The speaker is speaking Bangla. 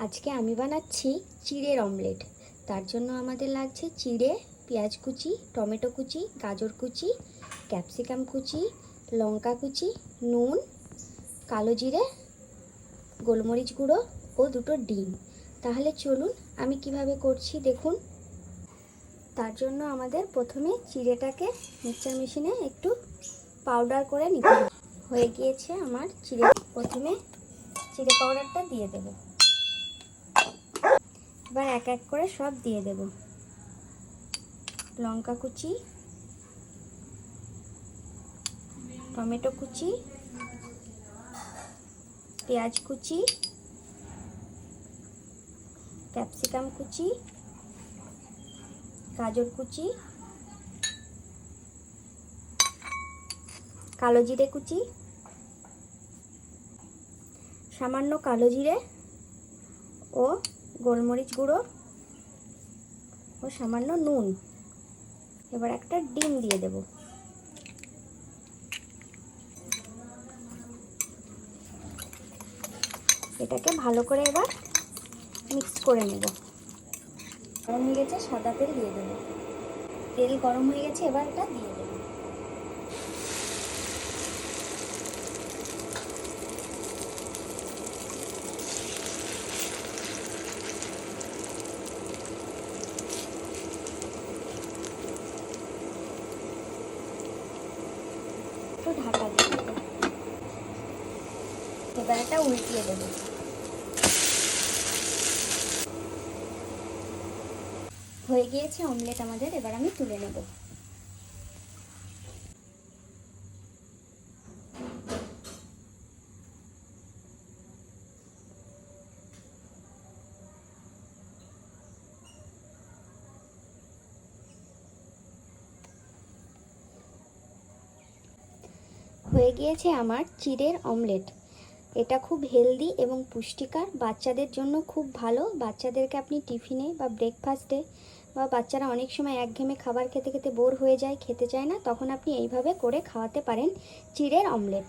আজকে আমি বানাচ্ছি চিড়ের অমলেট। তার জন্য আমাদের লাগছে চিড়ে, পেঁয়াজ কুচি, টমেটো কুচি, গাজর কুচি, ক্যাপসিকাম কুচি, লঙ্কা কুচি, নুন, কালো জিরে, গোলমরিচ গুঁড়ো ও দুটো ডিম। তাহলে চলুন আমি কিভাবে করছি দেখুন। তার জন্য আমাদের প্রথমে চিড়েটাকে মিক্সচার মেশিনে একটু পাউডার করে নিতে হবে। হয়ে গিয়েছে আমার চিড়ে। প্রথমে চিড়ে পাউডারটা দিয়ে দেব। এবার এক এক করে সব দিয়ে দেব। লঙ্কা কুচি, টমেটো কুচি, পেঁয়াজ কুচি, ক্যাপসিকাম কুচি, গাজর কুচি, কালো জিরে কুচি, সামান্য কালো জিরে ও গোলমরিচ গুঁড়ো ও সামান্য নুন। এবার একটা ডিম দিয়ে দেব। এটাকে ভালো করে এবার মিক্স করে নেব। গরম হয়ে গেছে, সাদা তেল দিয়ে দেব। তেল গরম হয়ে গেছে, এবার এটা দিয়ে দেব। একটু ঢাকা দিয়ে দেব। এবার এটা উল্টিয়ে দেব। হয়ে গিয়েছে অমলেট আমাদের। এবার আমি তুলে নেব। হয়ে গিয়েছে আমার চিড়ের অমলেট। এটা খুব হেলদি এবং পুষ্টিকর, বাচ্চাদের জন্য খুব ভালো। বাচ্চাদেরকে আপনি টিফিনে বা ব্রেকফাস্টে, বা বাচ্চারা অনেক সময় একঘেয়েমি খাবার খেতে খেতে বোর হয়ে যায়, খেতে চায় না, তখন আপনি এইভাবে করে খাওয়াতে পারেন চিড়ের অমলেট।